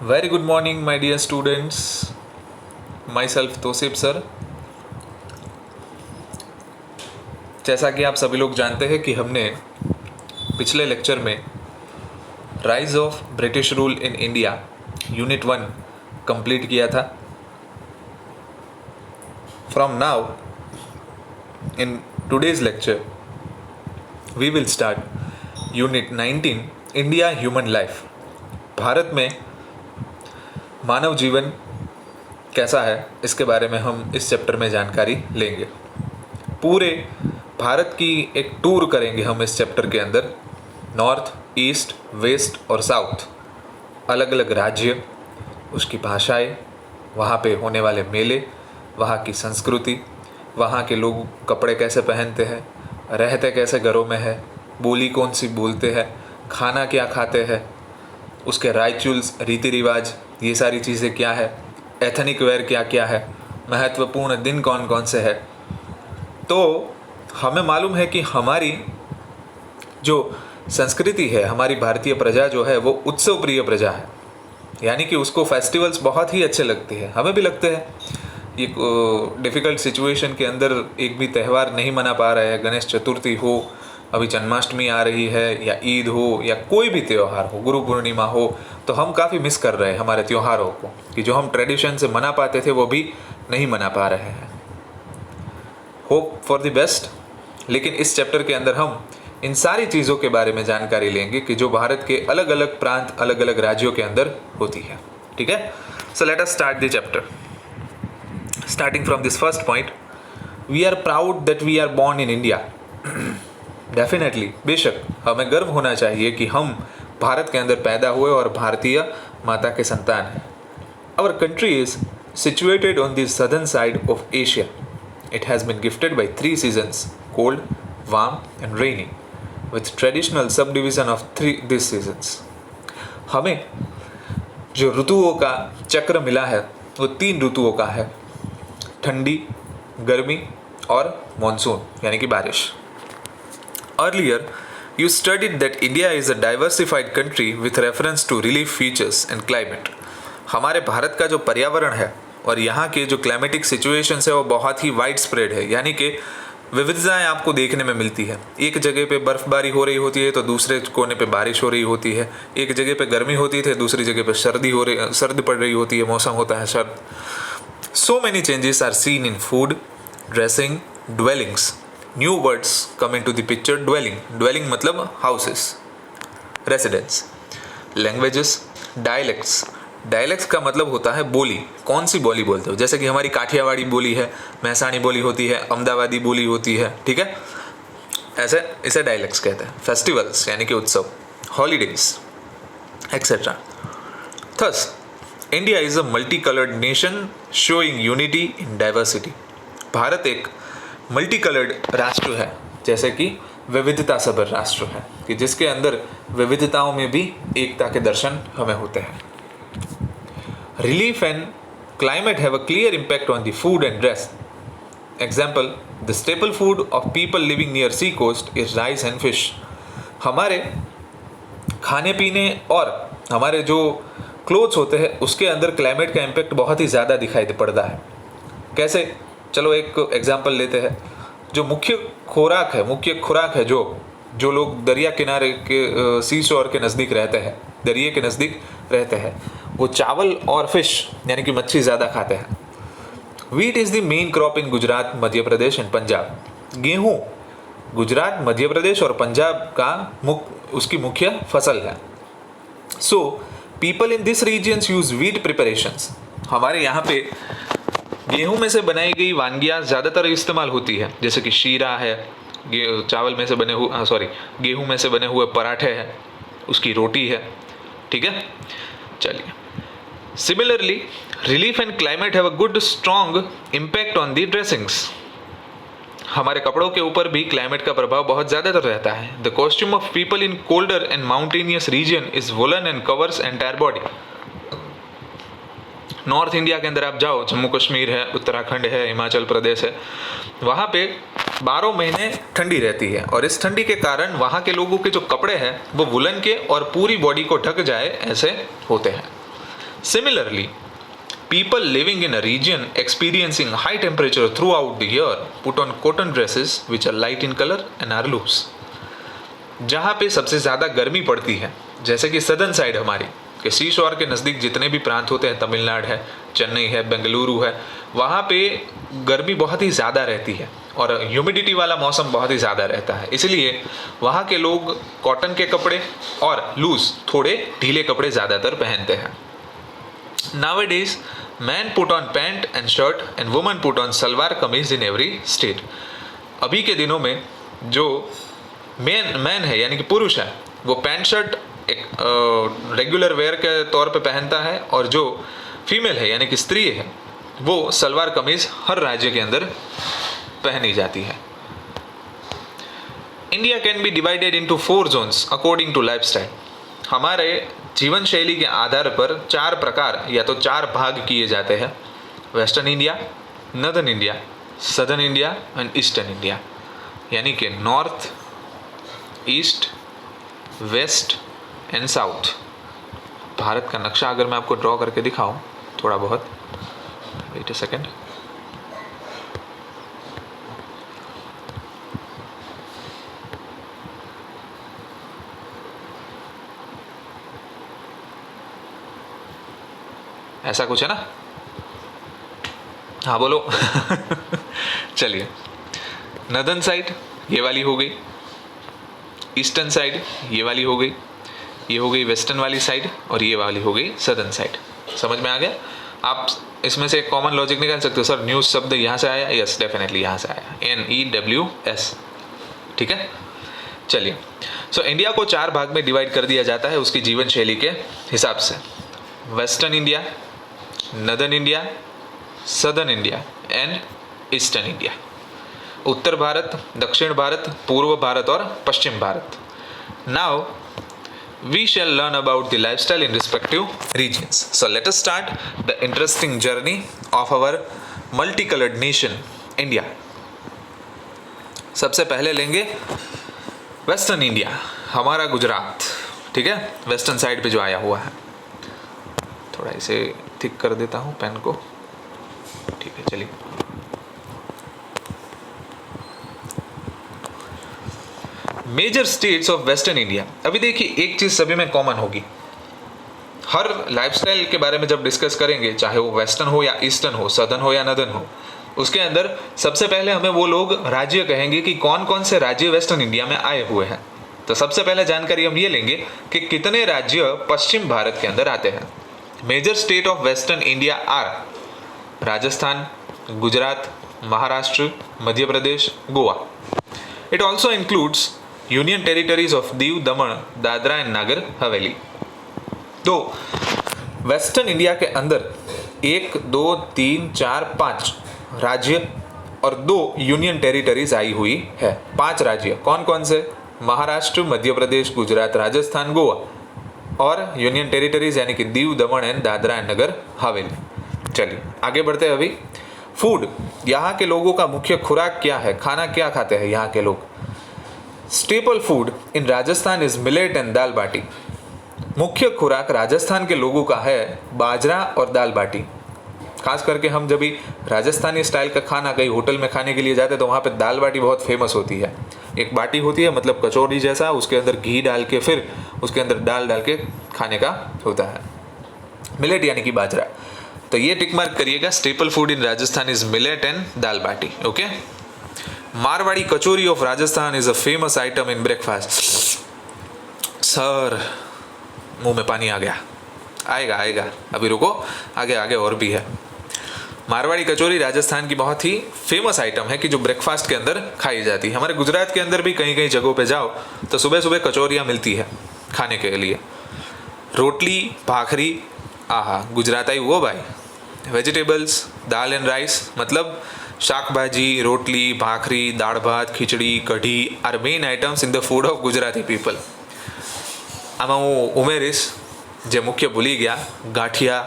Very good morning, my dear students. Myself Tosif sir. जैसा कि आप सभी लोग जानते हैं कि हमने पिछले लेक्चर में rise of British rule in India unit 1 complete किया था। From now in today's lecture we will start unit 19 India human life. Bharat में मानव जीवन कैसा है इसके बारे में हम इस चैप्टर में जानकारी लेंगे। पूरे भारत की एक टूर करेंगे हम इस चैप्टर के अंदर। नॉर्थ, ईस्ट, वेस्ट और साउथ, अलग अलग राज्य, उसकी भाषाएं, वहाँ पे होने वाले मेले, वहाँ की संस्कृति, वहाँ के लोग कपड़े कैसे पहनते हैं, रहते कैसे घरों में है, बोली कौन सी बोलते हैं, खाना क्या खाते हैं, उसके राइचुअल्स, रीति रिवाज, ये सारी चीज़ें क्या है, एथनिक वेयर क्या क्या है, महत्वपूर्ण दिन कौन कौन से है। तो हमें मालूम है कि हमारी जो संस्कृति है, हमारी भारतीय प्रजा जो है वो उत्सव प्रिय प्रजा है, यानी कि उसको फेस्टिवल्स बहुत ही अच्छे लगते हैं, हमें भी लगते हैं। ये डिफ़िकल्ट सिचुएशन के अंदर एक भी त्यौहार नहीं मना पा रहे हैं, गणेश चतुर्थी हो, अभी जन्माष्टमी आ रही है, या ईद हो, या कोई भी त्यौहार हो, गुरु पूर्णिमा हो, तो हम काफ़ी मिस कर रहे हैं हमारे त्योहारों को, कि जो हम ट्रेडिशन से मना पाते थे वो भी नहीं मना पा रहे हैं। Hope for the best. लेकिन इस चैप्टर के अंदर हम इन सारी चीज़ों के बारे में जानकारी लेंगे कि जो भारत के अलग अलग प्रांत, अलग अलग राज्यों के अंदर होती है। ठीक है, so let us start the chapter. Starting from this first point, we are proud that we are born in India. Definitely, बेशक हमें गर्व होना चाहिए कि हम भारत के अंदर पैदा हुए और भारतीय माता के संतान हैं। Our country is situated on the southern side of Asia. It has been gifted by 3 seasons: cold, warm and rainy, with traditional subdivision of these seasons. हमें जो ऋतुओं का चक्र मिला है वो 3 ऋतुओं का है: ठंडी, गर्मी और मॉनसून यानी कि बारिश। Earlier, you studied that India is a diversified country with reference to relief features and climate. हमारे भारत का जो पर्यावरण है और यहाँ के जो क्लाइमेटिक सिचुएशंस है वो बहुत ही वाइड स्प्रेड है, यानी कि विविधताएं आपको देखने में मिलती है। एक जगह पे बर्फबारी हो रही होती है तो दूसरे कोने पे बारिश हो रही होती है, एक जगह पे गर्मी होती है दूसरी जगह पे सर्दी पड़ रही होती है, मौसम होता है सर्द। So many changes are seen in food, dressing, dwellings. New words come into the picture. Dwelling मतलब houses, residence. Languages, dialects का मतलब होता है बोली, कौन सी बोली बोलते हो। जैसे कि हमारी काठियावाड़ी बोली है, महसाणी बोली होती है, अहमदाबादी बोली होती है, ठीक है, ऐसे इसे डायलेक्ट्स कहते हैं। फेस्टिवल्स यानी कि उत्सव, holidays etcetera. Thus, India is a multicolored nation showing unity in diversity. Bharat एक मल्टी कलर्ड राष्ट्र है, जैसे कि विविधता सभर राष्ट्र है, कि जिसके अंदर विविधताओं में भी एकता के दर्शन हमें होते हैं। Relief and climate have a clear impact on the food and dress. Example, the staple food of people living near sea coast is rice and fish. हमारे खाने पीने और हमारे जो क्लोथ्स होते हैं उसके अंदर क्लाइमेट का इम्पैक्ट बहुत ही ज़्यादा दिखाई पड़ता है। कैसे? चलो एक एग्जांपल लेते हैं। जो मुख्य खुराक है जो लोग दरिया किनारे के सी शोर के नज़दीक रहते हैं, दरिए के नज़दीक रहते हैं, वो चावल और फिश यानी कि मच्छी ज़्यादा खाते हैं। Wheat is the main crop in Gujarat, Madhya Pradesh and Punjab. गेहूँ गुजरात, मध्य प्रदेश और पंजाब का उसकी मुख्य फसल है। So people in this regions use wheat preparations. हमारे यहाँ पे गेहूं में से बनाई गई वानगियाँ ज़्यादातर इस्तेमाल होती है, जैसे कि शीरा है, गेहूं में से बने हुए पराठे हैं, उसकी रोटी है, ठीक है। चलिए, similarly relief and climate have a good strong impact on the dressings. हमारे कपड़ों के ऊपर भी क्लाइमेट का प्रभाव बहुत ज़्यादातर रहता है। The costume of people in colder and mountainous region is woollen and covers entire body. North India के अंदर आप जाओ, जम्मू कश्मीर है, उत्तराखंड है, हिमाचल प्रदेश है, वहाँ पे 12 महीने ठंडी रहती है और इस ठंडी के कारण वहाँ के लोगों के जो कपड़े हैं वो वुलन के और पूरी बॉडी को ढक जाए ऐसे होते हैं। Similarly, people living in a region experiencing high temperature throughout the year put on cotton dresses which are light in color and are loose. जहाँ पे सबसे ज़्यादा गर्मी पड़ती है, जैसे कि सदर्न साइड हमारी कि सी शोर के नज़दीक जितने भी प्रांत होते हैं, तमिलनाडु है, चेन्नई है, बेंगलुरु है, वहाँ पे गर्मी बहुत ही ज़्यादा रहती है और ह्यूमिडिटी वाला मौसम बहुत ही ज़्यादा रहता है। इसलिए वहाँ के लोग कॉटन के कपड़े और लूज थोड़े ढीले कपड़े ज़्यादातर पहनते हैं। Nowadays, men put on pant and shirt and women put on salwar kameez in every state. अभी के दिनों में जो मैन है यानी कि पुरुष है वो पैंट शर्ट एक रेगुलर वेयर के तौर पे पहनता है और जो फीमेल है यानी कि स्त्री है वो सलवार कमीज हर राज्य के अंदर पहनी जाती है। India can be divided into 4 zones according to lifestyle. हमारे जीवन शैली के आधार पर 4 प्रकार या तो 4 भाग किए जाते हैं, western India, northern India, southern India and eastern India, यानी कि north, east, west and south. Bharat का नक्शा अगर मैं आपको ड्रॉ करके दिखाऊं थोड़ा बहुत, वेट अ सेकेंड, ऐसा कुछ है ना? हाँ बोलो। चलिए, नॉर्दर्न साइड ये वाली हो गई, ईस्टर्न साइड ये वाली हो गई, ये हो गई वेस्टर्न वाली साइड और ये वाली हो गई सदर्न साइड। समझ में आ गया? आप इसमें से एक कॉमन लॉजिक निकाल सकते हो, सर न्यूज़ शब्द यहाँ से आया, यस डेफिनेटली यहाँ से आया, NEWS, ठीक है। चलिए, सो इंडिया को 4 भाग में डिवाइड कर दिया जाता है उसकी जीवन शैली के हिसाब से, western India, northern India, southern India and eastern India. उत्तर भारत, दक्षिण भारत, पूर्व भारत और पश्चिम Bharat. Now we shall learn about the lifestyle in respective regions. So let us start the interesting journey of our multicolored nation, India. सबसे पहले लेंगे western India, हमारा गुजरात, ठीक है, वेस्टर्न साइड पे जो आया हुआ है। थोड़ा इसे थिक कर देता हूँ पेन को, ठीक है। चलिए, major states of western India. अभी देखिए, एक चीज़ सभी में कॉमन होगी, हर लाइफस्टाइल के बारे में जब डिस्कस करेंगे, चाहे वो वेस्टर्न हो या ईस्टर्न हो, सदर्न हो या नॉर्दर्न हो, उसके अंदर सबसे पहले हमें वो लोग राज्य कहेंगे कि कौन कौन से राज्य वेस्टर्न इंडिया में आए हुए हैं। तो सबसे पहले जानकारी हम ये लेंगे कि कितने राज्य पश्चिम भारत के अंदर आते हैं। Major state of western India are Rajasthan, Gujarat, Maharashtra, Madhya Pradesh, Goa. It also includes union territories of Diu, Daman, Dadra and Nagar Haveli. तो वेस्टर्न इंडिया के अंदर 1, 2, 3, 4, 5 राज्य और 2 यूनियन टेरिटरीज आई हुई है। 5 राज्य कौन कौन से? महाराष्ट्र, मध्य प्रदेश, गुजरात, राजस्थान, गोवा, और यूनियन टेरिटरीज यानी कि दीव, दमन एंड दादरा एंड नगर हवेली। चलिए आगे बढ़ते हैं। अभी फूड, यहाँ के लोगों का मुख्य खुराक क्या है, खाना क्या खाते हैं यहाँ के लोग? Staple food in Rajasthan is millet and dal baati. मुख्य खुराक राजस्थान के लोगों का है बाजरा और दाल बाटी। खास करके हम जब भी राजस्थानी स्टाइल का खाना कहीं होटल में खाने के लिए जाते हैं तो वहाँ पे दाल बाटी बहुत फेमस होती है। एक बाटी होती है, मतलब कचौड़ी जैसा, उसके अंदर घी डाल के फिर उसके अंदर दाल डाल के खाने का होता है। मिलेट यानी कि बाजरा। तो ये टिक मार्क करिएगा, staple food in Rajasthan is millet and dal baati. Okay. Marwari kachori of Rajasthan is a famous item in breakfast. Sir मुंह में पानी आ गया, आएगा अभी रुको, आगे आगे और भी है। मारवाड़ी कचौरी राजस्थान की बहुत ही फेमस आइटम है कि जो ब्रेकफास्ट के अंदर खाई जाती है। हमारे गुजरात के अंदर भी कई कई जगहों पे जाओ तो सुबह सुबह कचौरियाँ मिलती है खाने के लिए। रोटली, भाखरी, आहा गुजरात आई वो भाई। वेजिटेबल्स, दाल एंड राइस, मतलब શાકભાજી, રોટલી, bhakhri, dal bhaat, khichdi, kadhi are main items in the food of Gujarati people. આમાં હું ઉમેરીશ જે મુખ્ય ભૂલી ગયા, ગાંઠિયા,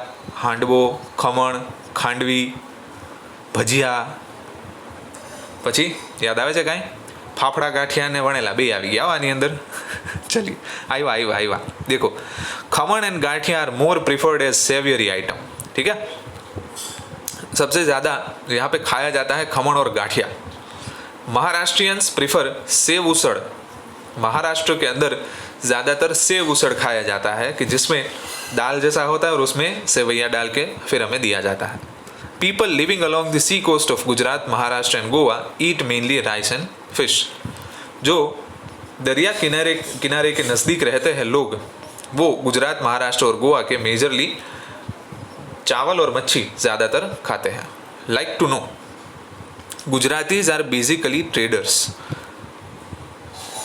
હાંડવો, ખમણ, ખાંડવી, ભજીયા, પછી યાદ આવે છે કાંઈ? ફાફડા ગાંઠિયા ને વણેલા બે આવી ગયા આની અંદર. ચલિए આવ્યા. देखो khaman and gathiya are more preferred as savoury item. ठीक है, सबसे ज़्यादा यहाँ पे खाया जाता है खमन और गांठिया. महाराष्ट्रियंस प्रिफर सेव उसड़. महाराष्ट्र के अंदर ज़्यादातर सेव उसड़ खाया जाता है कि जिसमें दाल जैसा होता है और उसमें सेवैया डाल के फिर हमें दिया जाता है. People living along the sea coast of Gujarat, Maharashtra and Goa eat mainly rice and fish. जो दरिया किनारे के नज़दीक रहते हैं लोग, वो गुजरात, महाराष्ट्र और गोवा के मेजरली चावल और मच्छी ज़्यादातर खाते हैं. Like to know, Gujaratis are basically traders.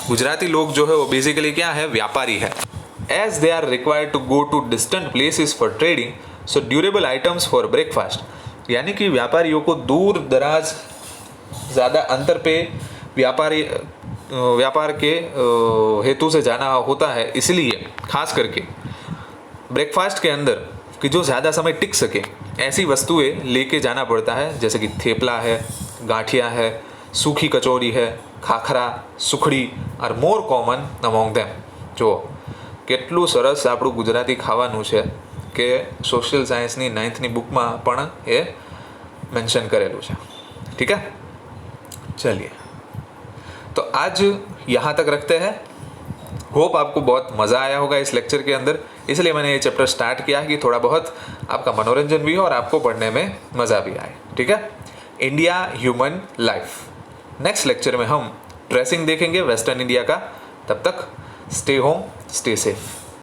Gujarati लोग जो है वो बेसिकली क्या है, व्यापारी है. As they are required to go to distant places for trading, so durable items for breakfast. यानी कि व्यापारियों को दूर दराज ज़्यादा अंतर पे व्यापार के हेतु से जाना होता है, इसलिए खास करके ब्रेकफास्ट के अंदर कि जो ज़्यादा समय टिक सके ऐसी वस्तुएं लेके जाना पड़ता है, जैसे कि थेपला है, गांठिया है, सूखी कचौरी है, khakhra, sukhdi are more common among them. જો કેટલું સરસ આપણું ગુજરાતી ખાવાનું છે કે સોશિયલ સાયન્સની 9th બુકમાં પણ એ મેન્શન કરેલું છે. ठीक है, चलिए तो आज यहाँ तक रखते हैं. होप आपको बहुत मज़ा आया होगा इस लेक्चर के अंदर, इसलिए मैंने ये चैप्टर स्टार्ट किया है कि थोड़ा बहुत आपका मनोरंजन भी हो और आपको पढ़ने में मज़ा भी आए. ठीक है, India human life. Next lecture में हम ड्रेसिंग देखेंगे वेस्टर्न इंडिया का. तब तक स्टे होम, स्टे सेफ.